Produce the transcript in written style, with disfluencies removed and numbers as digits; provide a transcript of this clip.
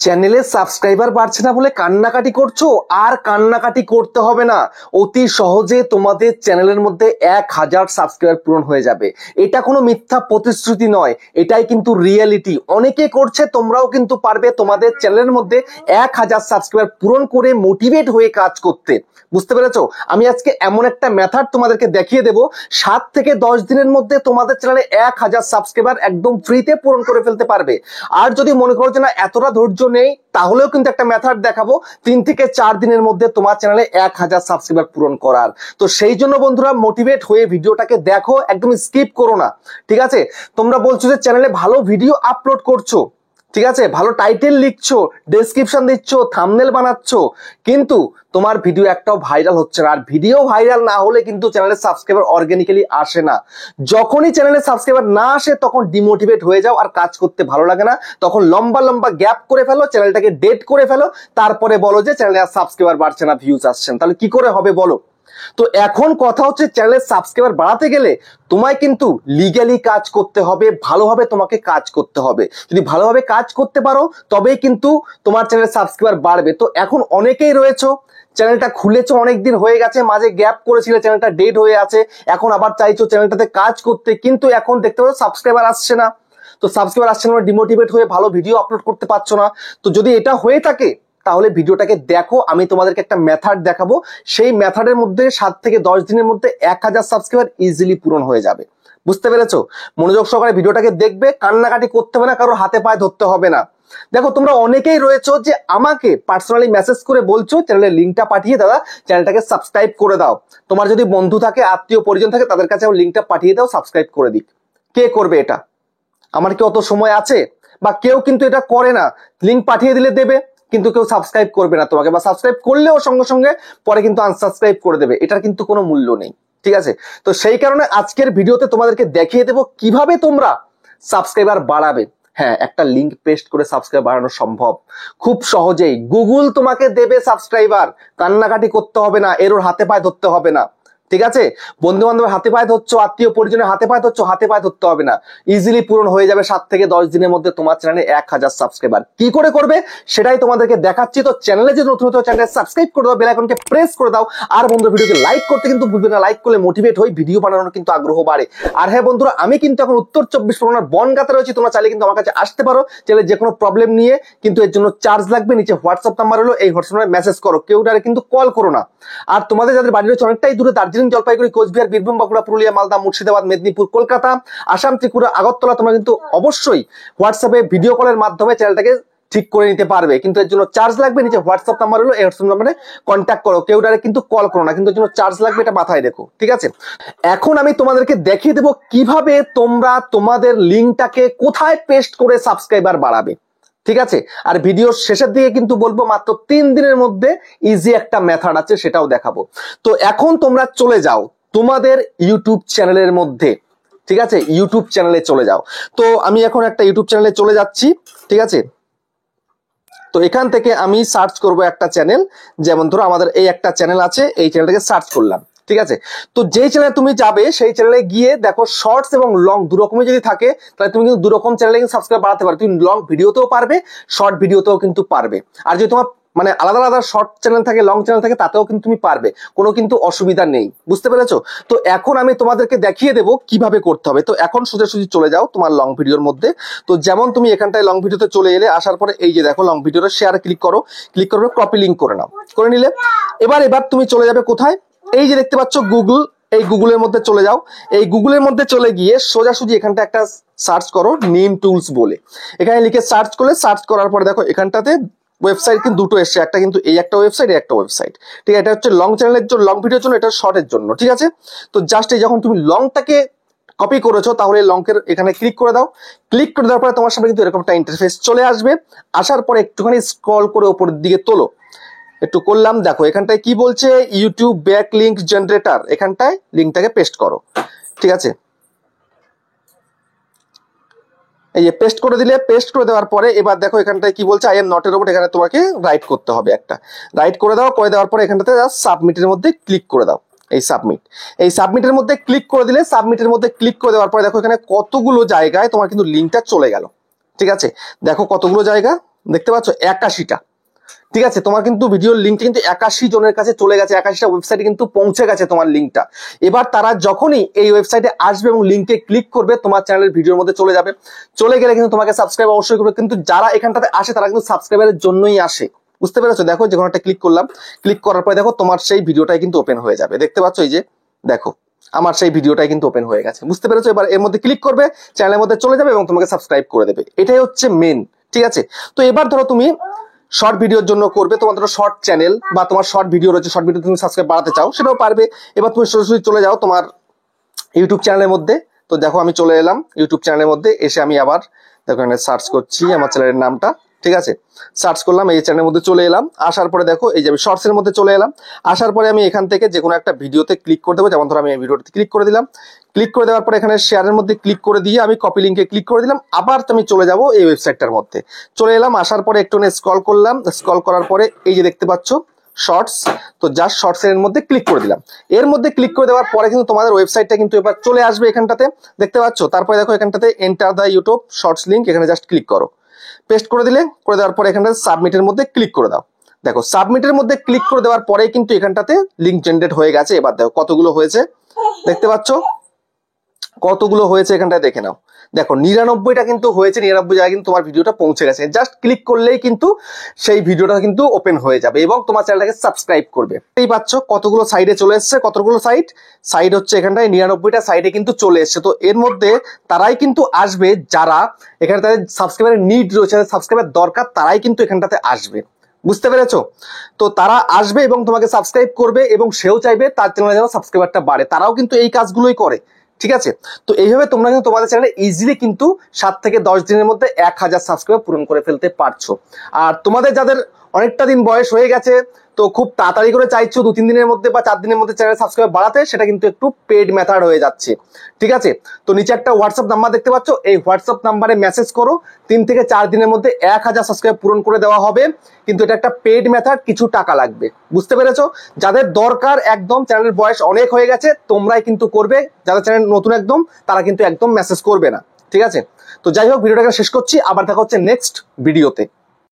চ্যানেলে সাবস্ক্রাইবার বাড়ছে না বলে কান্নাকাটি করছো? আর কান্নাকাটি করতে হবে না, অতি সহজে তোমাদের চ্যানেলের মধ্যে 1000 সাবস্ক্রাইবার পূরণ হয়ে যাবে। এটা কোনো মিথ্যা প্রতিশ্রুতি নয়, এটাই কিন্তু রিয়েলিটি। অনেকে করছে, তোমরাও কিন্তু পারবে তোমাদের চ্যানেলের মধ্যে 1000 সাবস্ক্রাইবার পূরণ করে মোটিভেট হয়ে কাজ করতে। বুঝতে পেরেছো? আমি আজকে এমন একটা মেথড তোমাদেরকে দেখিয়ে দেবো, 7 থেকে 10 দিনের মধ্যে তোমাদের চ্যানেলে 1000 সাবস্ক্রাইবার একদম ফ্রিতে পূরণ করে ফেলতে পারবে। আর যদি মনে করো যে না এতটা ধৈর্য নেই, তাহলেও কিন্তু একটা মেথড দেখাবো 3 থেকে 4 দিনের মধ্যে তোমার চ্যানেলে 1000 সাবস্ক্রাইবার পূরণ করার। তো সেই জন্য বন্ধুরা মোটিভেট হয়ে ভিডিওটাকে দেখো, একদম স্কিপ করো না। ঠিক আছে? তোমরা বলছো যে চ্যানেলে ভালো ভিডিও আপলোড করছো, ঠিক আছে, ভালো টাইটেল লিখছো, ডেসক্রিপশন দিচ্ছ, থাম্বনেল বানাচ্ছ, কিন্তু তোমার ভিডিও একটাও ভাইরাল হচ্ছে না। আর ভিডিও ভাইরাল না হলে কিন্তু চ্যানেলে সাবস্ক্রাইবার অর্গানিক্যালি আসে না। যখনই চ্যানেলে সাবস্ক্রাইবার না আসে তখন ডিমোটিভেট হয়ে যাও, আর কাজ করতে ভালো লাগে না। তখন লম্বা লম্বা গ্যাপ করে ফেলো, চ্যানেলটাকে ডেট করে ফেলো, তারপরে বলো যে চ্যানেলে আর সাবস্ক্রাইবার বাড়ছে না, ভিউজ আসছে না। তাহলে কি করে হবে বলো? তো এখন কথা হচ্ছে, চ্যানেলের সাবস্ক্রাইবার বাড়াতে গেলে তোমায় কিন্তু লিগ্যালি কাজ করতে হবে, ভালোভাবে তোমাকে কাজ করতে হবে। যদি ভালোভাবে কাজ করতে পারো তবেই কিন্তু তোমার চ্যানেলের সাবস্ক্রাইবার বাড়বে। তো এখন অনেকেই রয়েছো, চ্যানেলটা খুলেছো, অনেকদিন হয়ে গেছে, মাঝে গ্যাপ করেছিলে, চ্যানেলটা ডেড হয়ে আছে, এখন আবার চাইছো চ্যানেলটাতে কাজ করতে, কিন্তু এখন দেখতে পাচ্ছ সাবস্ক্রাইবার আসছে না। তো সাবস্ক্রাইবার আসছে না, ডিমোটিভেট হয়ে ভালো ভিডিও আপলোড করতে পারছো না। তো যদি এটা হয়ে থাকে তাহলে ভিডিওটাকে দেখো, আমি তোমাদেরকে একটা মেথড দেখাবো। সেই মেথডের মধ্যে 7 থেকে 10 দিনের মধ্যে 1000 সাবস্ক্রাইবার ইজিলি পূরণ হয়ে যাবে। বুঝতে পেরেছো? মনোযোগ সহকারে ভিডিওটাকে দেখবে, কান্নাকাটি করতে হবে না, কারোর হাতে পায়ে ধরতে হবে না। দেখো, তোমরা অনেকেই রয়েছো যে আমাকে পার্সোনালি মেসেজ করে বলছো চ্যানেলের লিঙ্কটা পাঠিয়ে দাদা, চ্যানেলটাকে সাবস্ক্রাইব করে দাও। তোমার যদি বন্ধু থাকে, আত্মীয় পরিজন থাকে, তাদের কাছে লিঙ্কটা পাঠিয়ে দাও, সাবস্ক্রাইব করে দিক। কে করবে এটা? আমার কি অত সময় আছে? বা কেউ কিন্তু এটা করে না, লিঙ্ক পাঠিয়ে দিলে দেবে, কিন্তু কেউ সাবস্ক্রাইব করবে না তোমাকে, বা সাবস্ক্রাইব করলেও সঙ্গে সঙ্গে পরে কিন্তু আনসাবস্ক্রাইব করে দেবে। এটার কিন্তু কোনো মূল্য নেই। ঠিক আছে? তো সেই কারণে আজকের ভিডিওতে তোমাদেরকে দেখিয়ে দেবো কিভাবে তোমরা সাবস্ক্রাইবার বাড়াবে। হ্যাঁ, একটা লিঙ্ক পেস্ট করে সাবস্ক্রাইবার বাড়ানো সম্ভব খুব সহজেই। গুগল তোমাকে দেবে সাবস্ক্রাইবার, কান্নাকাটি করতে হবে না, এর হাতে পায়ে ধরতে হবে না। ঠিক আছে? বন্ধু বান্ধবের হাতে পায়ে ধরছো, আত্মীয় পরিজনের হাতে পায়ে ধরছো, হাতে পায়ে ধরতে হবে না, ইজিলি পূরণ হয়ে যাবে 7 থেকে 10 দিনের মধ্যে তোমার চ্যানেলে 1000 সাবস্ক্রাইবার। কি করে করবে সেটাই তোমাদেরকে দেখাচ্ছি। তো চ্যানেলে যে নতুন নতুন চ্যানেলে সাবস্ক্রাইব করে দাও, বেল আইকনকে প্রেস করে দাও, আর বন্ধুরা ভিডিওকে লাইক করতে কিন্তু ভুলবে না। লাইক করলে মোটিভেট হই, ভিডিও বানানোর কিন্তু আগ্রহ বাড়ে। আর হ্যাঁ বন্ধুরা, আমি কিন্তু এখন উত্তর 24 পরগনার বনগাঁতে রয়েছি। তোমরা চাইলে কিন্তু আমার কাছে আসতে পারো চ্যানেলে যে কোনো প্রবলেম নিয়ে, কিন্তু এর জন্য চার্জ লাগবে। নিচে হোয়াটসঅ্যাপ নাম্বার হলো, এই হোয়াটসঅ্যাপ মেসেজ করো, কেউ ডাইরেক্ট কিন্তু কল করো না। আর তোমাদের যাদের বাড়ি রয়েছে অনেকটাই দূরে, দার্জিলিং, জলপাইগুড়ি, কোচবিহার, বীরভূম, বাঁকুড়া, পুরুলিয়া, মালদা, মুর্শিদাবাদ, মেদিনীপুর, কলকাতা, আসাম, ত্রিপুরা, আগরতলা, তোমরা কিন্তু অবশ্যই হোয়াটসঅ্যাপে ভিডিও কলের মাধ্যমে চ্যানেলটাকে ঠিক করে নিতে পারবে, কিন্তু এর জন্য চার্জ লাগবে। নিচে হোয়াটসঅ্যাপ নাম্বার হলো, এই হোয়াটসঅ্যাপ নাম্বারে কন্ট্যাক্ট করো, কেউ ডাইরেক্ট কিন্তু কল করো না, কিন্তু এর জন্য চার্জ লাগবে, এটা মাথায় রেখো। ঠিক আছে? এখন আমি তোমাদেরকে দেখিয়ে দেবো কিভাবে তোমরা তোমাদের লিঙ্কটাকে কোথায় পেস্ট করে সাবস্ক্রাইবার বাড়াবে। ঠিক আছে? আর ভিডিওর শেষের দিকে কিন্তু বলবো মাত্র 3 দিনের মধ্যে ইজি একটা মেথড আছে, সেটাও দেখাবো। তো এখন তোমরা চলে যাও তোমাদের ইউটিউব চ্যানেলের মধ্যে। ঠিক আছে? ইউটিউব চ্যানেলে চলে যাও। তো আমি এখন একটা ইউটিউব চ্যানেলে চলে যাচ্ছি। ঠিক আছে? তো এখান থেকে আমি সার্চ করব একটা চ্যানেল। যেমন ধরো আমাদের এই একটা চ্যানেল আছে, এই চ্যানেলটাকে সার্চ করলাম। ঠিক আছে? তো যেই চ্যানেলে তুমি যাবে সেই চ্যানেলে গিয়ে দেখো শর্টস এবং লং দুরকমই যদি থাকে, তাহলে তুমি কিন্তু দুরকম চ্যানেলে কিন্তু সাবস্ক্রাইব বাড়াতে পারবে। তুমি লং ভিডিওতেও পারবে, শর্ট ভিডিওতেও কিন্তু পারবে। আর যদি তোমার মানে আলাদা আলাদা শর্ট চ্যানেল থাকে, লং চ্যানেল থাকে, তাতেও কিন্তু তুমি পারবে, কোনো কিন্তু অসুবিধা নেই। বুঝতে পেরেছো? তো এখন আমি তোমাদেরকে দেখিয়ে দেবো কিভাবে করতে হবে। তো এখন সোজাসুজি চলে যাও তোমার লং ভিডিওর মধ্যে। তো যেমন তুমি এখানটায় লং ভিডিওতে চলে এলে, আসার পরে এই যে দেখো লং ভিডিওর শেয়ারে ক্লিক করো, ক্লিক করবে, কপি লিঙ্ক করে নাও, করে নিলে এবার তুমি চলে যাবে কোথায়? এই যে দেখতে পাচ্ছ গুগল, এই গুগলের মধ্যে চলে যাও। এই গুগলের মধ্যে চলে গিয়ে সোজাসুজি এখানটা একটা সার্চ করো নিম টুলস বলে। এখানে লিখে সার্চ করলে, সার্চ করার পরে দেখো এখানটাতে ওয়েবসাইট কিন্তু দুটো এসছে, একটা কিন্তু এই একটা ওয়েবসাইট, এই একটা ওয়েবসাইট। ঠিক আছে? এটা হচ্ছে লং চ্যানেলের জন্য, লং ভিডিওর জন্য, এটা শর্টের জন্য। ঠিক আছে? তো জাস্ট এই যখন তুমি লংটাকে কপি করেছো, তাহলে লংকের এখানে ক্লিক করে দাও। ক্লিক করে দেওয়ার পরে তোমার সামনে কিন্তু এরকম একটা ইন্টারফেস চলে আসবে। আসার পরে একটুখানি স্ক্রল করে উপরের দিকে তোলো, একটু করলাম, দেখো এখানটায় কি বলছে, ইউটিউব ব্যাক লিঙ্ক জেনারেটর, এখানটায় লিঙ্কটাকে পেস্ট করো। ঠিক আছে? এই যে পেস্ট করে দিলে, পেস্ট করে দেওয়ার পরে এবার দেখো এখানটায় কি বলছে, I am not a robot, এখানে তোমাকে রাইট করতে হবে একটা। রাইট করে দাও, করে দেওয়ার পরে এখানটাতে সাবমিটের মধ্যে ক্লিক করে দাও। এই সাবমিট, এই সাবমিটের মধ্যে ক্লিক করে দিলে, সাবমিটের মধ্যে ক্লিক করে দেওয়ার পরে দেখো এখানে কতগুলো জায়গায় তোমার কিন্তু লিঙ্কটা চলে গেল। ঠিক আছে? দেখো কতগুলো জায়গা, দেখতে পাচ্ছ 81টা। ঠিক আছে, তোমার কিন্তু ভিডিওর লিঙ্কটা কিন্তু 81 জনের কাছে চলে গেছে, 81টা ওয়েবসাইটে কিন্তু পৌঁছে গেছে তোমার লিঙ্কটা। এবার তারা যখনই এই ওয়েবসাইটে আসবে এবং লিঙ্কে ক্লিক করবে তোমার চ্যানেলের ভিডিওর মধ্যে চলে যাবে। চলে গেলে কিন্তু তোমাকে সাবস্ক্রাইব অবশ্যই করবে, কিন্তু যারা এখানটাতে আসে তারা কিন্তু সাবস্ক্রাইবারের জন্যই আসে। বুঝতে পেরেছো? দেখো যে কোনো একটা ক্লিক করলাম, ক্লিক করার পরে দেখো তোমার সেই ভিডিওটাই কিন্তু ওপেন হয়ে যাবে। দেখতে পাচ্ছ এই যে দেখো আমার সেই ভিডিওটাই কিন্তু ওপেন হয়ে গেছে। বুঝতে পেরেছো? এবার এর মধ্যে ক্লিক করবে, চ্যানেলের মধ্যে চলে যাবে এবং তোমাকে সাবস্ক্রাইব করে দেবে। এটাই হচ্ছে মেন। ঠিক আছে, তো এবার ধরো তুমি শর্ট ভিডিওর জন্য করবে, তোমার ধরো শর্ট চ্যানেল বা তোমার শর্ট ভিডিও রয়েছে, শর্ট ভিডিও তুমি সাবস্ক্রাইব বাড়াতে চাও সেটাও পারবে। এবার তুমি সরাসরি চলে যাও তোমার ইউটিউব চ্যানেলের মধ্যে। তো দেখো আমি চলে এলাম ইউটিউব চ্যানেলের মধ্যে, এসে আমি আবার দেখো এখানে সার্চ করছি আমার চ্যানেলের নামটা। ঠিক আছে, সার্চ করলাম, এই চ্যানেলের মধ্যে চলে এলাম। আসার পরে দেখো এই যে আমি শর্টস এর মধ্যে চলে এলাম। আসার পরে আমি এখান থেকে যে কোনো একটা ভিডিওতে ক্লিক করে দেবো, যেমন ধরো আমি এই ভিডিওতে ক্লিক করে দিলাম। ক্লিক করে দেওয়ার পরে এখানে শেয়ারের মধ্যে ক্লিক করে দিয়ে আমি কপি লিঙ্কে ক্লিক করে দিলাম। আবার আমি চলে যাব এই ওয়েবসাইটটার মধ্যে, চলে এলাম। আসার পরে একটু স্ক্রল করলাম, স্ক্রল করার পরে এই যে দেখতে পাচ্ছ শর্টস, তো জাস্ট শর্টস এর মধ্যে ক্লিক করে দিলাম। এর মধ্যে ক্লিক করে দেওয়ার পরে কিন্তু তোমাদের ওয়েবসাইটটা কিন্তু এবার চলে আসবে এখানটাতে, দেখতে পাচ্ছ। তারপরে দেখো এখানটাতে এন্টার দা ইউটিউব শর্টস লিঙ্ক, এখানে জাস্ট ক্লিক করো। পেস্ট করে দিলে, করে দেওয়ার পরে এখানটাতে সাবমিটের মধ্যে ক্লিক করে দাও। দেখো সাবমিটের মধ্যে ক্লিক করে দেওয়ার পরে কিন্তু এখানটাতে লিঙ্ক জেনারেট হয়ে গেছে। এবার দেখো কতগুলো হয়েছে, দেখতে পাচ্ছ কতগুলো হয়েছে এখানটায় দেখে নাও। দেখো 99টা কিন্তু হয়েছে, 99 জায়গায় কিন্তু তোমার ভিডিওটা পৌঁছে গেছে। জাস্ট ক্লিক করলেই কিন্তু সেই ভিডিওটা কিন্তু ওপেন হয়ে যাবে এবং তোমার চ্যানেলটাকে সাবস্ক্রাইব করবে। এই পাচ্ছ কতগুলো সাইডে চলে এসছে, কতগুলো সাইড হচ্ছে এখানটায় 99টা সাইডে কিন্তু চলে এসছে। তো এর মধ্যে তারাই কিন্তু আসবে যারা এখানে তাদের সাবস্ক্রাইবারের নিড রয়েছে, সাবস্ক্রাইবার দরকার, তারাই কিন্তু এখানটাতে আসবে। বুঝতে পেরেছো? তো তারা আসবে এবং তোমাকে সাবস্ক্রাইব করবে এবং সেও চাইবে তার চ্যানেলে যেন সাবস্ক্রাইবারটা বাড়ে, তারাও কিন্তু এই কাজগুলোই করে। ঠিক আছে, তো এইভাবে তোমরা কিন্তু তোমাদের চ্যানেলে ইজিলি কিন্তু 7 থেকে 10 দিনের মধ্যে 1000 সাবস্ক্রাইবার পূরণ করে ফেলতে পারছো। আর তোমাদের যাদের অনেকটা দিন বয়স হয়ে গেছে, তো খুব তাড়াতাড়ি করে চাইছো 2-3 দিনের মধ্যে বা 4 দিনের মধ্যে চ্যানেল সাবস্ক্রাইব বাড়াতে, সেটা কিন্তু একটু পেড মেথড হয়ে যাচ্ছে। ঠিক আছে, তো নিচে একটা হোয়াটসঅ্যাপ নাম্বার দেখতে পাচ্ছ, এই হোয়াটসঅ্যাপ নাম্বারে মেসেজ করো, 3 থেকে 4 দিনের মধ্যে 1000 সাবস্ক্রাইব পূরণ করে দেওয়া হবে। কিন্তু এটা একটা পেড মেথড, কিছু টাকা লাগবে। বুঝতে পেরেছো? যাদের দরকার একদম চ্যানেলের বয়স অনেক হয়ে গেছে তোমরাই কিন্তু করবে, যাদের চ্যানেল নতুন একদম তারা কিন্তু একদম মেসেজ করবে না। ঠিক আছে, তো যাই হোক ভিডিওটাকে শেষ করছি, আবার দেখা হচ্ছে নেক্সট ভিডিওতে।